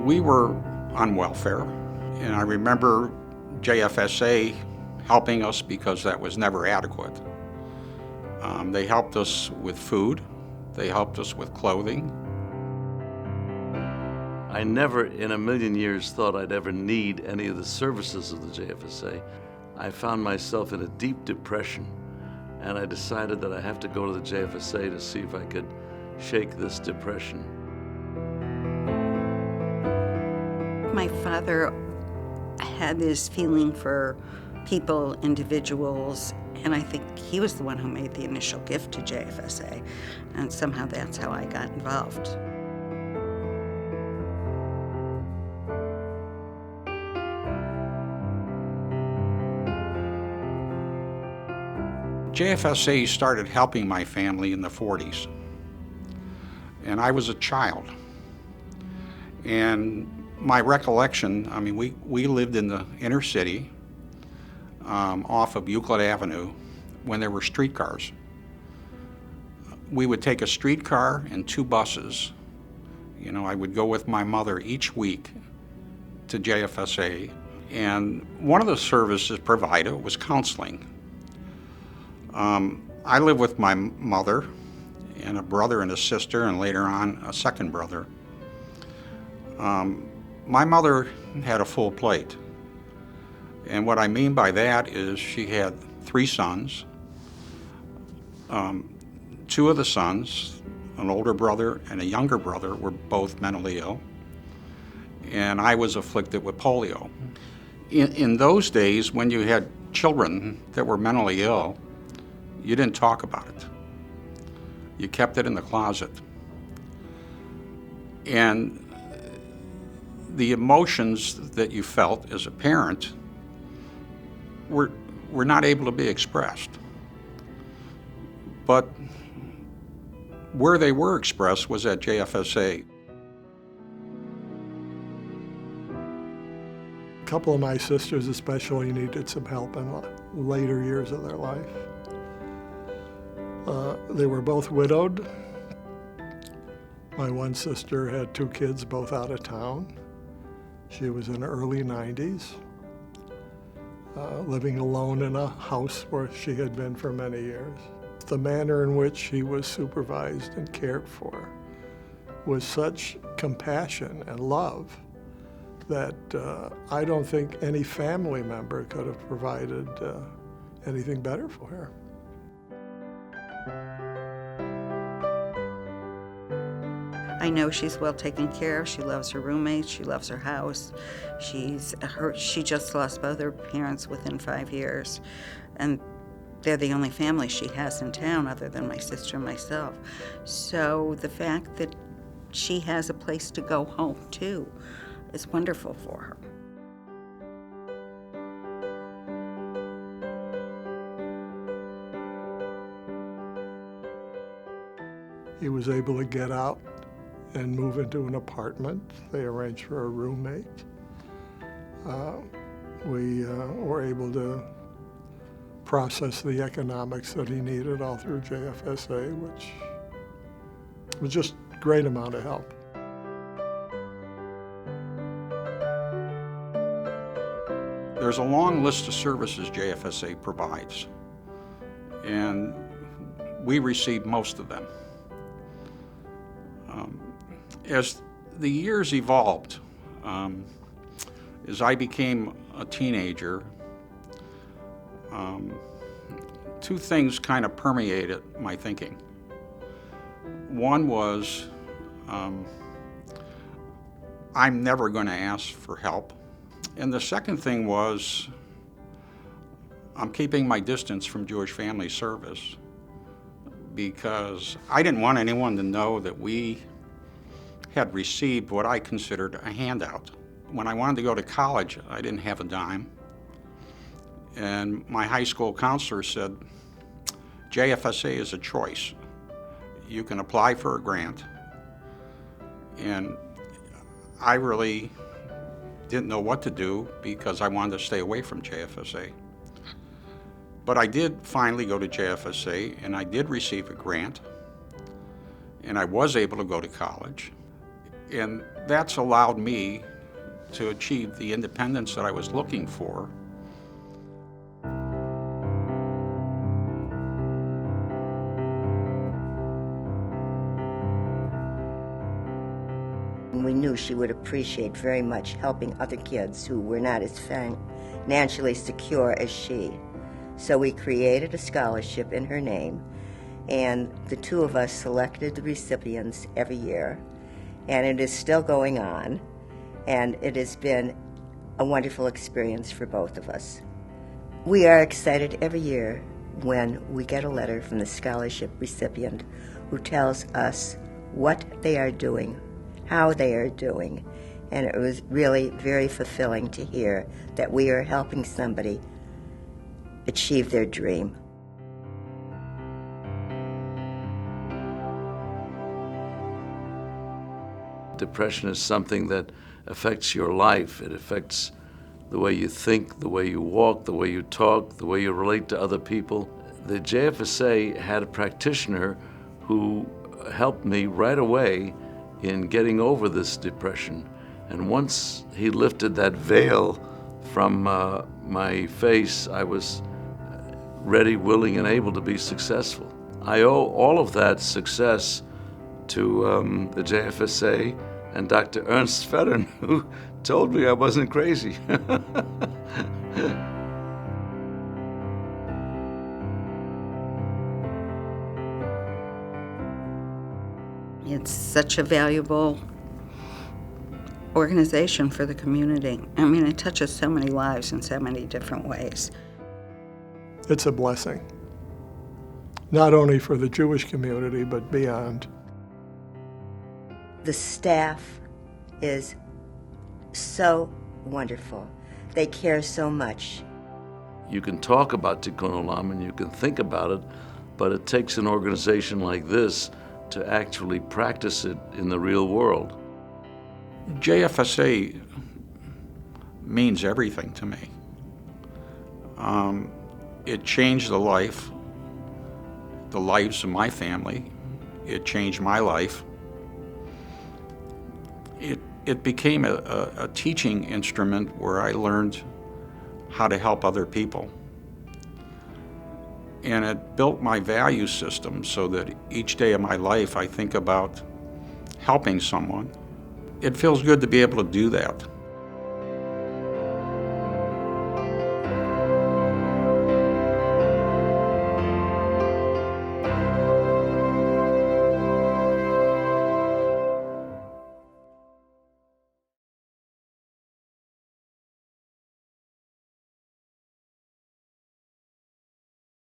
We were on welfare, and I remember JFSA helping us because that was never adequate. They helped us with food, they helped us with clothing. I never in a million years thought I'd ever need any of the services of the JFSA. I found myself in a deep depression, and I decided that I have to go to the JFSA to see if I could shake this depression. My father had this feeling for people, individuals, and I think he was the one who made the initial gift to JFSA, and somehow that's how I got involved. JFSA started helping my family in the 40s, and I was a child. And my recollection, I mean, we lived in the inner city off of Euclid Avenue when there were streetcars. We would take a streetcar and 2 buses. You know, I would go with my mother each week to JFSA, and one of the services provided was counseling. I lived with my mother and a brother and a sister, and later on a second brother. My mother had a full plate, and what I mean by that is she had 3 sons. 2 of the sons, an older brother and a younger brother, were both mentally ill, and I was afflicted with polio. In those days, when you had children that were mentally ill, you didn't talk about it. You kept it in the closet. And the emotions that you felt as a parent were not able to be expressed. But where they were expressed was at JFSA. A couple of my sisters especially needed some help in the later years of their life. They were both widowed. My one sister had 2 kids, both out of town. She was in her early 90s, living alone in a house where she had been for many years. The manner in which she was supervised and cared for was such compassion and love that I don't think any family member could have provided anything better for her. I know she's well taken care of. She loves her roommates. She loves her house. She just lost both her parents within 5 years, and they're the only family she has in town other than my sister and myself. So the fact that she has a place to go home to is wonderful for her. He was able to get out and move into an apartment. They arranged for a roommate. We were able to process the economics that he needed all through JFSA, which was just a great amount of help. There's a long list of services JFSA provides, and we receive most of them. As the years evolved, as I became a teenager, 2 things kind of permeated my thinking. One was, I'm never going to ask for help. And the second thing was, I'm keeping my distance from Jewish Family Service because I didn't want anyone to know that we had received what I considered a handout. When I wanted to go to college, I didn't have a dime. And my high school counselor said, JFSA is a choice. You can apply for a grant. And I really didn't know what to do because I wanted to stay away from JFSA. But I did finally go to JFSA, and I did receive a grant, and I was able to go to college. And that's allowed me to achieve the independence that I was looking for. We knew she would appreciate very much helping other kids who were not as financially secure as she. So we created a scholarship in her name, and the two of us selected the recipients every year, and it is still going on, and it has been a wonderful experience for both of us. We are excited every year when we get a letter from the scholarship recipient who tells us what they are doing, how they are doing, and it was really very fulfilling to hear that we are helping somebody achieve their dream. Depression is something that affects your life. It affects the way you think, the way you walk, the way you talk, the way you relate to other people. The JFSA had a practitioner who helped me right away in getting over this depression. And once he lifted that veil from my face, I was ready, willing, and able to be successful. I owe all of that success to the JFSA and Dr. Ernst Fettern, who told me I wasn't crazy. It's such a valuable organization for the community. I mean, it touches so many lives in so many different ways. It's a blessing, not only for the Jewish community, but beyond. The staff is so wonderful. They care so much. You can talk about Tikkun Olam and you can think about it, but it takes an organization like this to actually practice it in the real world. JFSA means everything to me. It changed the lives of my family. It changed my life. It became a teaching instrument where I learned how to help other people. And it built my value system so that each day of my life I think about helping someone. It feels good to be able to do that.